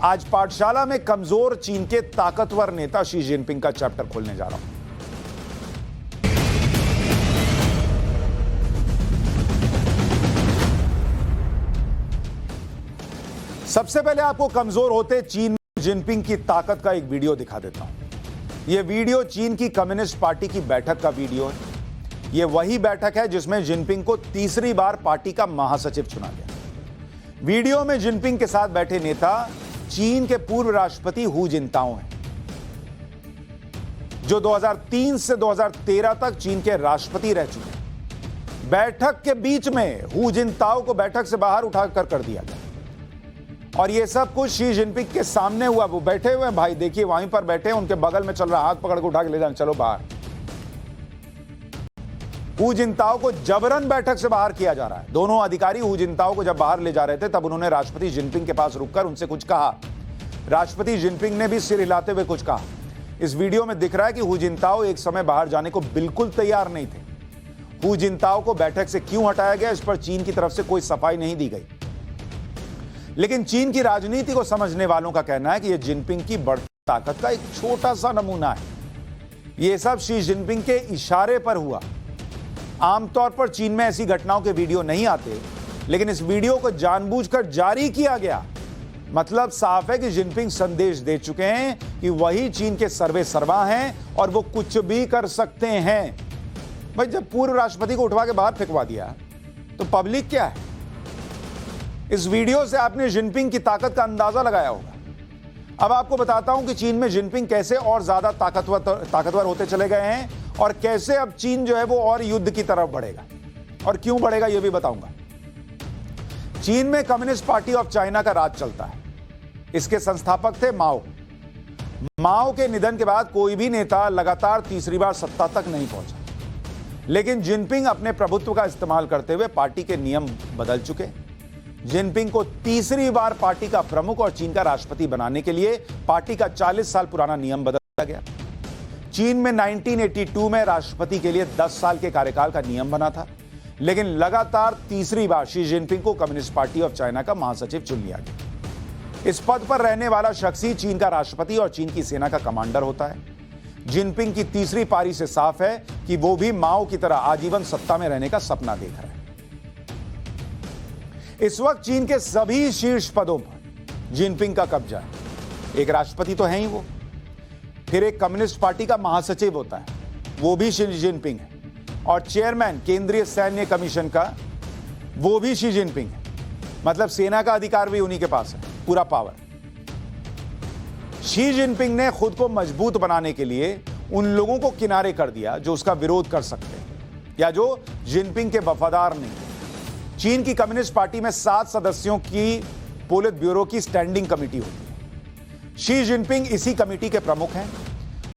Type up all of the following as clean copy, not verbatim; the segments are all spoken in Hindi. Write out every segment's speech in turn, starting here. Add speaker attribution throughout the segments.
Speaker 1: आज पाठशाला में कमजोर चीन के ताकतवर नेता शी जिनपिंग का चैप्टर खोलने जा रहा हूं। सबसे पहले आपको कमजोर होते चीन में जिनपिंग की ताकत का एक वीडियो दिखा देता हूं। यह वीडियो चीन की कम्युनिस्ट पार्टी की बैठक का वीडियो है। यह वही बैठक है जिसमें जिनपिंग को तीसरी बार पार्टी का महासचिव चुना गया। वीडियो में जिनपिंग के साथ बैठे नेता चीन के पूर्व राष्ट्रपति हू जिनताओ हैं, जो 2003 से 2013 तक चीन के राष्ट्रपति रह चुके हैं। बैठक के बीच में हू जिनताओ को बैठक से बाहर उठाकर कर दिया गया और यह सब कुछ शी जिनपिंग के सामने हुआ। वो बैठे हुए हैं, भाई देखिए वहीं पर बैठे हैं, उनके बगल में चल रहा, हाथ पकड़ के उठा के ले जाना, चलो बाहर। हू जिनताओ को जबरन बैठक से बाहर किया जा रहा है। दोनों अधिकारी हू जिनताओ को जब बाहर ले जा रहे थे तब उन्होंने राष्ट्रपति जिनपिंग के पास रुककर उनसे कुछ कहा। राष्ट्रपति जिनपिंग ने भी सिर हिलाते हुए कुछ कहा। इस वीडियो में दिख रहा है कि हू जिनताओ एक समय बाहर जाने को बिल्कुल तैयार नहीं थे। हू जिनताओ को बैठक से क्यों हटाया गया, इस पर चीन की तरफ से कोई सफाई नहीं दी गई, लेकिन चीन की राजनीति को समझने वालों का कहना है कि यह जिनपिंग की बढ़ती ताकत का एक छोटा सा नमूना है। यह सब शी जिनपिंग के इशारे पर हुआ। आमतौर पर चीन में ऐसी घटनाओं के वीडियो नहीं आते, लेकिन इस वीडियो को जानबूझकर जारी किया गया। मतलब साफ है कि जिनपिंग संदेश दे चुके हैं कि वही चीन के सर्वे सर्वा हैं और वो कुछ भी कर सकते हैं। भाई जब पूर्व राष्ट्रपति को उठवा के बाहर फेंकवा दिया तो पब्लिक क्या है? इस वीडियो से आपने जिनपिंग की ताकत का अंदाजा लगाया होगा। अब आपको बताता हूं कि चीन में जिनपिंग कैसे और ज्यादा ताकतवर होते चले गए हैं और कैसे अब चीन जो है वो और युद्ध की तरफ बढ़ेगा और क्यों बढ़ेगा यह भी बताऊंगा। चीन में कम्युनिस्ट पार्टी ऑफ चाइना का राज चलता है। इसके संस्थापक थे माओ। माओ के निधन के बाद कोई भी नेता लगातार तीसरी बार सत्ता तक नहीं पहुंचा, लेकिन जिनपिंग अपने प्रभुत्व का इस्तेमाल करते हुए पार्टी के नियम बदल चुके। जिनपिंग को तीसरी बार पार्टी का प्रमुख और चीन का राष्ट्रपति बनाने के लिए पार्टी का 40 साल पुराना नियम बदल दिया गया। चीन में 1982 में राष्ट्रपति के लिए 10 साल के कार्यकाल का नियम बना था, लेकिन लगातार तीसरी बार शी जिनपिंग को कम्युनिस्ट पार्टी ऑफ चाइना का महासचिव चुन लिया गया। इस पद पर रहने वाला शख्स ही चीन का राष्ट्रपति और चीन की सेना का कमांडर होता है। जिनपिंग की तीसरी पारी से साफ है कि वो भी माओ की तरह आजीवन सत्ता में रहने का सपना देख रहे हैं। इस वक्त चीन के सभी शीर्ष पदों पर जिनपिंग का कब्जा है। एक राष्ट्रपति तो है ही वो, फिर एक कम्युनिस्ट पार्टी का महासचिव होता है, वो भी शी जिनपिंग है, और चेयरमैन केंद्रीय सैन्य कमीशन का वो भी शी जिनपिंग है। मतलब सेना का अधिकार भी उन्हीं के पास है, पूरा पावर। शी जिनपिंग ने खुद को मजबूत बनाने के लिए उन लोगों को किनारे कर दिया जो उसका विरोध कर सकते हैं या जो जिनपिंग के वफादार नहीं। चीन की कम्युनिस्ट पार्टी में 7 सदस्यों की पोलित ब्यूरो की स्टैंडिंग कमेटी होती है। शी जिनपिंग इसी कमेटी के प्रमुख हैं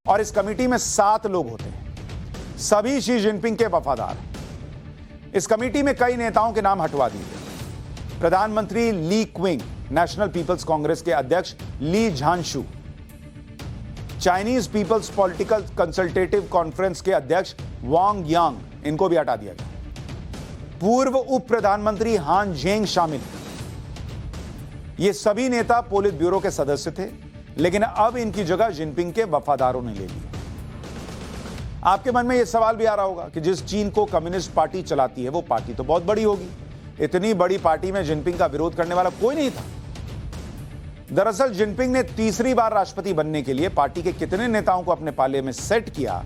Speaker 1: और इस कमेटी में 7 लोग होते हैं। सभी शी जिनपिंग के वफादार हैं। इस कमेटी में कई नेताओं के नाम हटवा दिए गए। प्रधानमंत्री Li Qiang, National People's Congress के अध्यक्ष Li Zhanshu, Chinese People's Political Consultative Conference के अध्यक्ष वांग यांग, इनको भी हटा दिया गया। पूर्व उप प्रधानमंत्री हान जेंग शामिल। ये सभी नेता पोलित ब्यूरो के सदस्य थे, लेकिन अब इनकी जगह जिनपिंग के वफादारों ने ले ली। आपके मन में यह सवाल भी आ रहा होगा कि जिस चीन को कम्युनिस्ट पार्टी चलाती है वो पार्टी तो बहुत बड़ी होगी। इतनी बड़ी पार्टी में जिनपिंग का विरोध करने वाला कोई नहीं था। दरअसल जिनपिंग ने तीसरी बार राष्ट्रपति बनने के लिए पार्टी के कितने नेताओं को अपने पाले में सेट किया,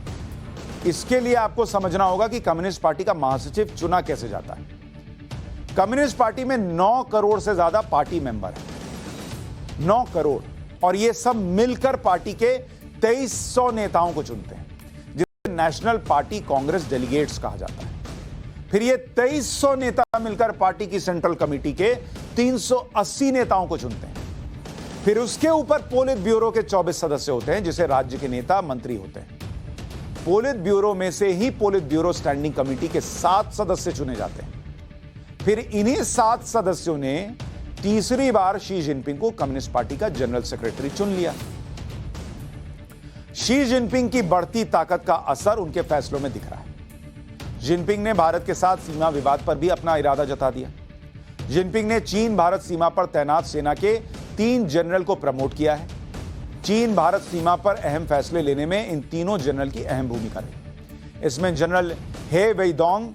Speaker 1: इसके लिए आपको समझना होगा कि कम्युनिस्ट पार्टी का महासचिव चुना कैसे जाता है। कम्युनिस्ट पार्टी में 9 करोड़ से ज्यादा पार्टी मेंबर हैं। 9 करोड़, और ये सब मिलकर पार्टी के 2300 नेताओं को चुनते हैं, जिसे नेशनल पार्टी कांग्रेस डेलीगेट्स कहा जाता है। फिर ये 2300 नेता मिलकर पार्टी की सेंट्रल कमेटी के 380 नेताओं को चुनते हैं। फिर उसके ऊपर पोलित ब्यूरो के 24 सदस्य होते हैं, जिसे राज्य के नेता मंत्री होते हैं। पोलित ब्यूरो में से ही पोलित ब्यूरो स्टैंडिंग कमेटी के 7 सदस्य चुने जाते हैं। फिर इन्हीं 7 सदस्यों ने तीसरी बार शी जिनपिंग को कम्युनिस्ट पार्टी का जनरल सेक्रेटरी चुन लिया। शी जिनपिंग की बढ़ती ताकत का असर उनके फैसलों में दिख रहा है। जिनपिंग ने भारत के साथ सीमा विवाद पर भी अपना इरादा जता दिया। जिनपिंग ने चीन भारत सीमा पर तैनात सेना के 3 जनरल को प्रमोट किया है। चीन भारत सीमा पर अहम फैसले लेने में इन तीनों जनरल की अहम भूमिका रही। इसमें जनरल हे वेइडोंग,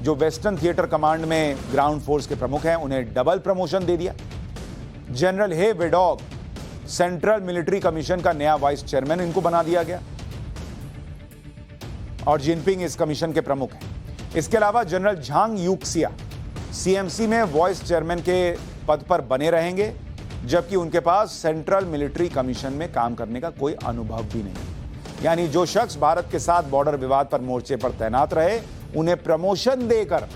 Speaker 1: जो वेस्टर्न थिएटर कमांड में ग्राउंड फोर्स के प्रमुख हैं, उन्हें डबल प्रमोशन दे दिया। जनरल हे वेडॉग सेंट्रल मिलिट्री कमीशन का नया वाइस चेयरमैन इनको बना दिया गया और जिनपिंग इस कमीशन के प्रमुख हैं। इसके अलावा जनरल झांग यूक्सिया सीएमसी में वाइस चेयरमैन के पद पर बने रहेंगे, जबकि उनके पास सेंट्रल मिलिट्री कमीशन में काम करने का कोई अनुभव भी नहीं। यानी जो शख्स भारत के साथ बॉर्डर विवाद पर मोर्चे पर तैनात रहे, उन्हें प्रमोशन देकर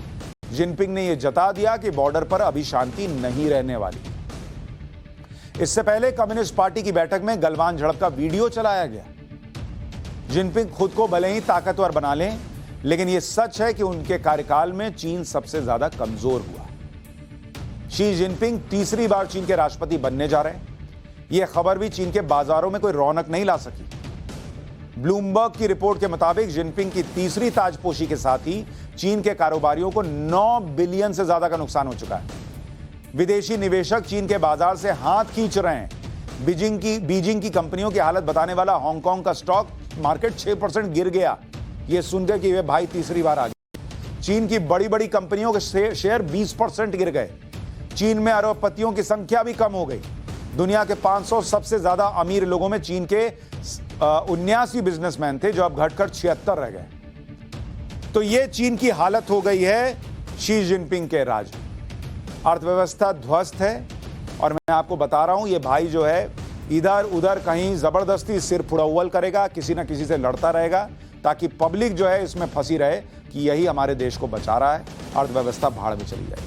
Speaker 1: जिनपिंग ने यह जता दिया कि बॉर्डर पर अभी शांति नहीं रहने वाली। इससे पहले कम्युनिस्ट पार्टी की बैठक में गलवान झड़प का वीडियो चलाया गया। जिनपिंग खुद को भले ही ताकतवर बना लें, लेकिन यह सच है कि उनके कार्यकाल में चीन सबसे ज्यादा कमजोर हुआ। शी जिनपिंग तीसरी बार चीन के राष्ट्रपति बनने जा रहे हैं। यह खबर भी चीन के बाजारों में कोई रौनक नहीं ला सकी। ब्लूमबर्ग की रिपोर्ट के मुताबिक जिनपिंग की तीसरी ताजपोशी के साथ ही चीन के कारोबारियों को 9 बिलियन से ज्यादा का नुकसान हो चुका है। विदेशी निवेशक चीन के बाजार से हाथ खींच रहे हैं। बीजिंग की कंपनियों की हालत बताने वाला हांगकांग का स्टॉक मार्केट 6% गिर गया। यह सुनकर कि वे भाई तीसरी बार आ गए। चीन की बड़ी बड़ी कंपनियों के शेयर 20% गिर गए। चीन में अरबपतियों की संख्या भी कम हो गई। दुनिया के 500 सबसे ज्यादा अमीर लोगों में चीन के 79 बिजनेसमैन थे, जो अब घटकर 76 रह गए। तो यह चीन की हालत हो गई है शी जिनपिंग के राज। अर्थव्यवस्था ध्वस्त है और मैं आपको बता रहा हूं, ये भाई जो है इधर उधर कहीं जबरदस्ती सिर फुड़ौल करेगा, किसी ना किसी से लड़ता रहेगा, ताकि पब्लिक जो है इसमें फंसी रहे कि यही हमारे देश को बचा रहा है, अर्थव्यवस्था भाड़ में चली जाए।